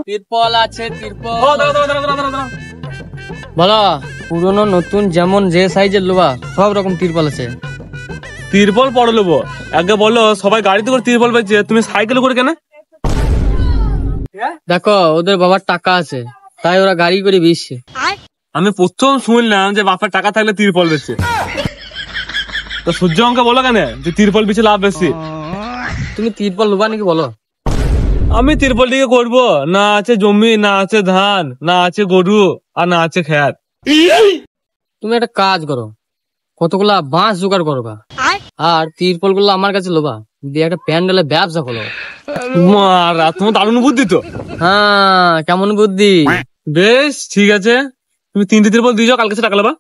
তিরপল আছে, তিরপল। বলো, পুরনো নতুন যেমন যে সাইজের লোবা সব রকম তিরপল আছে। তিরপল পরে নেবো। আগে বলো, সবাই গাড়িতে করে তিরপল পেয়েছে, তুমি সাইকেল করে কেন? দেখো, ওদের বাবার টাকা আছে তাই ওরা গাড়ি করে বেচছে। আমি প্রথম শুনলাম যে বাপের টাকা থাকলে তিরপল বেচে। তো সূর্য অঙ্কে বলো কেন যে তিরপল বেচে লাভ বেশি? তুমি তিরপল লোবা নাকি বলো? আমি তিরপল দিকে করবো না, আছে জমি, না আছে ধান, না আছে গরু, আর না আছে খেত। তুমি একটা কাজ করো, কতগুলা বাঁশ জোগাড় করবা আর তিরপল গুলো আমার কাছে লোবা দিয়ে একটা প্যান্ডেলের ব্যবসা করো। মারা, তোমার দারুণ বুদ্ধি তো। হ্যাঁ, কেমন বুদ্ধি? বেশ ঠিক আছে, তুমি 3টে তিরপল দিয়ে যাও, কালকে টাকা নেবা।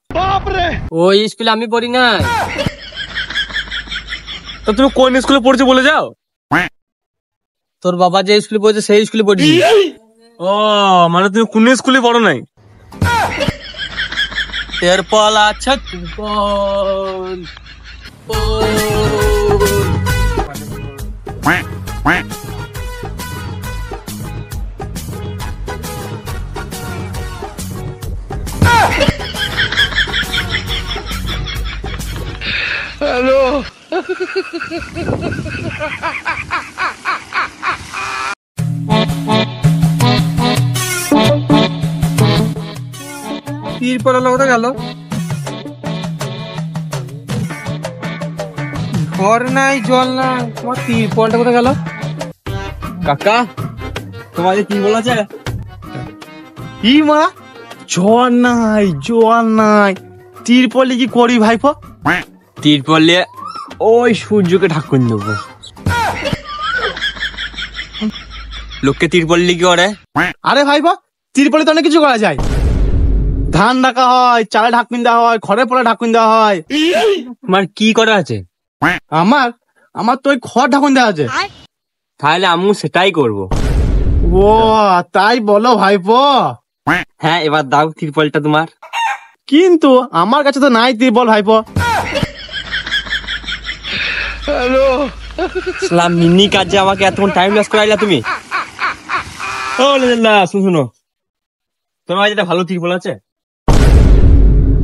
ওই স্কুলে আমি পড়ি না। তো তুমি কোন স্কুলে পড়ছো বলে যাও। তোর বাবা যে স্কুলে পড়ছে সেই স্কুলে পড়ি। ও মানে তুমি কোন স্কুলে পড়ো নাই? তিরপল আছে, তিরপল। হ্যালো। তিরপল কোথায় গেল? ঘর নাই, জল নাই, তোমার তিরপলটা কোথায় গেল? কাকা, তোমার যে তিরপল আছে? ই মা, জল নাই, জল নাই, তিরপলে কি করি ভাইপো? তিরপলে ওই সূর্যকে ঢাকুন দেবো। লোককে তিরপল লিখে করে। আরে ভাইপো, তিরপলে তো অনেক কিছু করা যায়। ধান রাখা হয়, চালে ঢাকুন দেওয়া হয়, খড়ের পরে ঢাকুন দেওয়া হয়। তোমার কি করা আছে? আমার আমার তো ওই খড় ঢাকুন দেওয়া আছে। তাহলে আমি সেটাই করব। ও তাই বলো ভাইপো? হ্যাঁ, এবার দাও তিরপলটা তোমার। কিন্তু আমার কাছে তো নাই তিরপল ভাইপো। হ্যালো। সালাম মিনি কাজে আমাকে এতক্ষণ টাইম লস করাইলা তুমি। ও না, শুনো, তোমার যেটা ভালো তিরপল আছে?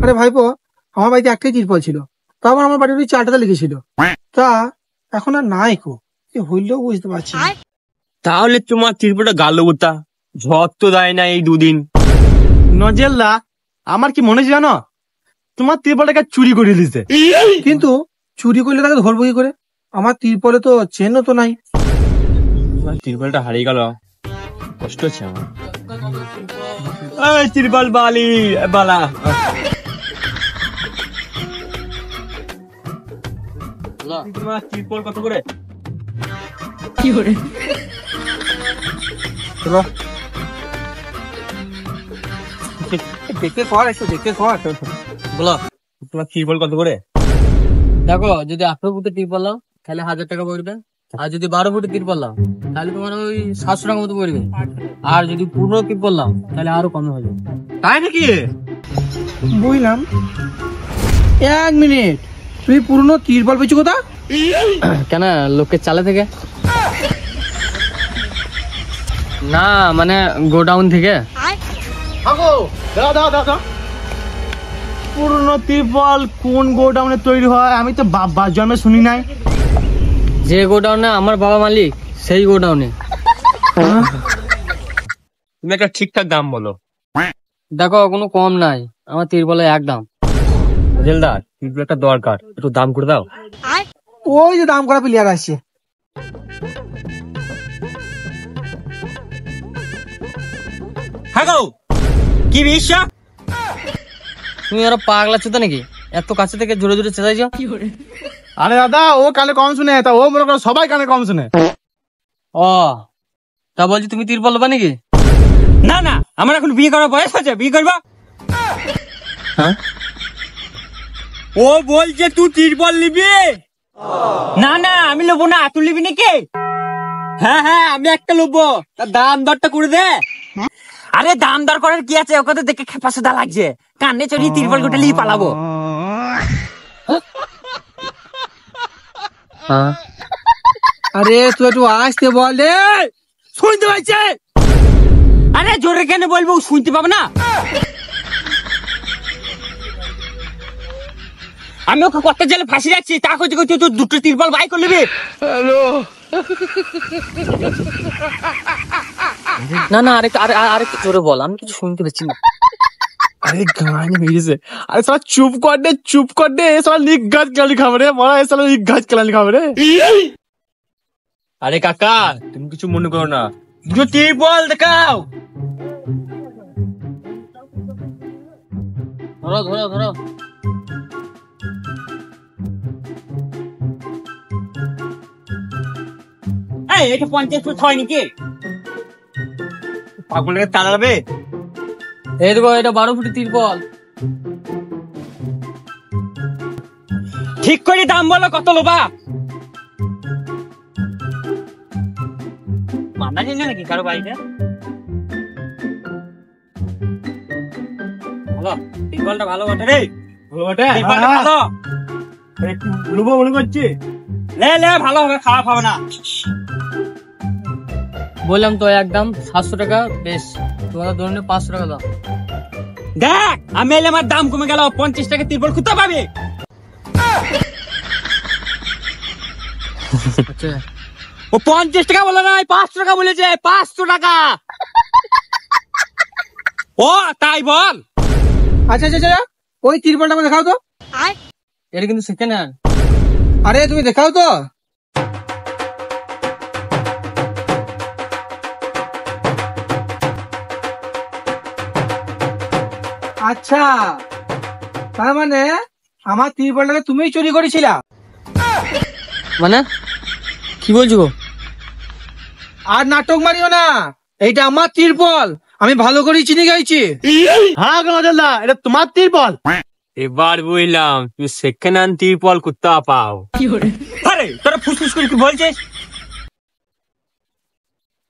আরে ভাইপো, আমার বাড়িতে একটাই তিরপল ছিল, তারপর আমার বাড়ির ওই চালটাতে লিখেছিল, তা এখন আর নাই কো, হইলেও বুঝতে পারছি না। তাহলে তোমার তিরপলটা গালো বুতা, ঝড় তো দেয় না এই দুদিন। নজেল্লা, আমার কি মনে জানো, তোমার তিরপলটাকে চুরি করে নিছে। কিন্তু চুরি করলে তাকে ধরবো কি করে? আমার তিরপলে তো চেনও তো নাই। তোমার তিরপলটা হারিয়ে গেল, কষ্ট হচ্ছে আমার। এই তিরপল বালি বালা, তোমার তিরপল কত করে? কি করে? দেখে কর, একটু দেখে কর। বলো, তোমার তিরপল কত করে? দেখো, যদি 18 ফুটের তিরপল নাও তাহলে 1000 টাকা পড়বে, আর যদি 12 ফুটের তিরপল নাও তাহলে তোমার ওই 700 টাকা মতো পড়বে, আর যদি পুরনো তিরপল নাও তাহলে আরো কমে হয়ে যাবে। তাই নাকি? বুঝলাম। 1 মিনিট, তুই পুরনো তিরপল পেয়েছি কোথা? কেন, লোকের চালে থেকে না, মানে গোডাউন থেকে। পুরনো তিরপল কোন গোডাউনে তৈরি হয় আমি তো বাবার জন্মে শুনি নাই। যে গোডাউনে আমার বাবা মালিক সেই গোডাউনে। তুমি একটা ঠিকঠাক দাম বলো। দেখো, কোনো কম নাই, আমার তিরপলে এক দাম। জেলদার, তিরপল একটা দরকার, একটু দাম করে দাও। ওই যে দাম করা প্লেয়ার আসছে। হ্যাঁ গো, কি বিশ্বাস? তুমি আরো পাগলা চোদা নাকি, এত কাছে থেকে জোরে জোরে চেঁচাইছো? আরে দাদা, ও কানে কম শুনে, তা ও মনে করো সবাই কানে কম শুনে। ও, তা বলছি তুমি তিরপল নেবা নাকি? না না, আমার এখন বিয়ে করার বয়স আছে, বিয়ে করবা? হ্যাঁ, ও বলছে তুই তিরপল নিবি? না না, আমি নেবো না, তুই নিবি নাকি? হ্যাঁ হ্যাঁ, আমি একটা নেবো, তার দাম দরটা করে দে। আরে দাম দর করার কি আছে, ওকে তো দেখে খেপা সুদা লাগছে, কানে চড়িয়ে তিরপল গোটা নিয়ে পালাবো। হ্যাঁ আরে তুই একটু আসতে বলে, শুনতে পাচ্ছে? আরে জোরে কেন বলবো, ও শুনতে পাবে না? আমি ওকে কত জেলে ফাঁসি যাচ্ছি, তা করতে করতে তুই দুটো তিরপল বাই করে নিবি। না না, আরেকটু জোরে বল, আমি কিছু শুনতে পাচ্ছি না। আরে গান মেরেছে। আরে সালা চুপ কর দে, সালা নিগাজ কেলানি খাবে রে, বড় সালা নিগাজ কেলানি খাবে রে। আরে কাকা, তুমি কিছু মনে করো না, দুটো তিরপল দেখাও। ধরো ধরো ধরো। এই এটা 50 ফুট হয় নাকি? পাগলকে তাড়াবে। এই দেখো, এটা 12 ফুটের তিরপল। ঠিক করে দাম বলো, কত লোবা? মানা যায় না নাকি কারো বাড়িতে? ভালো, তিরপলটা ভালো বটে রে। ভালো বটে? তিরপলটা ভালো। একটু লুবো মনে করছি। লে ভালো হবে, খারাপ হবে না। বললাম তো একদম 700 টাকা। বেশ, তোমাদের ধরুন 500 টাকা দাও। দেখ, আমি এলে আমার দাম কমে গেল, 50 টাকা তিরপল কোথায় পাবে? আচ্ছা, ও 50 টাকা বলে নাই, 500 টাকা বলেছে। 500 টাকা। ও তাই বল। আচ্ছা আচ্ছা আচ্ছা, ওই তিরপলটা আমাকে দেখাও তো। এটা কিন্তু সেকেন্ড হ্যান্ড। আরে তুমি দেখাও তো। আচ্ছা, তার মানে আমার তিরপলটাকে তুমিই চুরি করেছিলা? মানে কি বলছো গো? আর নাটক মারিও না, এইটা আমার তিরপল, আমি ভালো করে চিনি গাইছি। হ্যাঁ গজলদা, এটা তোমার তিরপল? এবার বুঝলাম তুমি সেকেন্ড হ্যান্ড তিরপল কুত্তা পাও। আরে তোরা ফুসফুস করে কি বলছিস?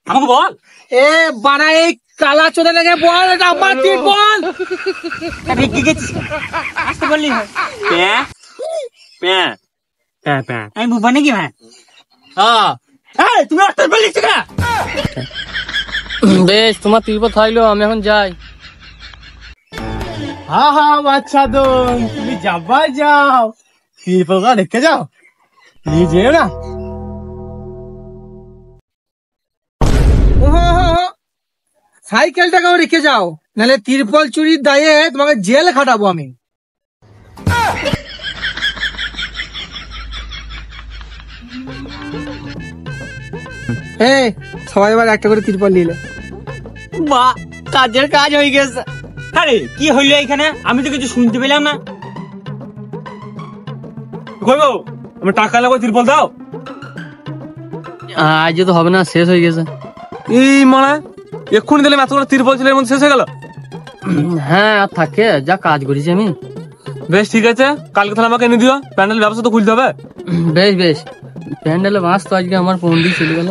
আমাকে বল। এ বাড়া, এই কালা চোদা লাগে বল, এটা আমার তিরপল। আরে কি গেছিস? আসতে বললি হয়। প্যা প্যা প্যা প্যা আমি বুবা নাকি ভাই? হ্যাঁ, এই তুমি আসতে বললিস না? বেশ, তোমার তিরপল থাকলো, আমি এখন যাই। হ্যাঁ বাচ্চা তো, তুমি যাবার যাও, তিরপলটা রেখে যাও, নিয়ে যেও না। সাইকেলটাকেও রেখে যাও, নাহলে তিরপল চুরির দায়ে তোমাকে জেল খাটাবো আমি। এই সবাই এবার একটা করে তিরপল নিলে। বাহ, কাজের কাজ হয়ে গেছে। আরে কি হইলো এখানে? আমি তো কিছু শুনতে পেলাম না। কইবো আমি টাকা লাগো তিরপল দাও। আজ তো হবে না, শেষ হয়ে গেছে। এই মানে এক্ষুনি দিলাম, এতগুলো তিরপল ছিল, এর মধ্যে শেষ হয়ে গেল। হ্যাঁ, আর থাকে, যা কাজ করেছি আমি। বেশ ঠিক আছে, কালকে তাহলে আমাকে এনে দিও, প্যান্ডেল ব্যবসা তো খুলতে হবে। বেশ বেশ, প্যান্ডেলে বাঁশ তো আজকে আমার পন্ডি চলে গেল।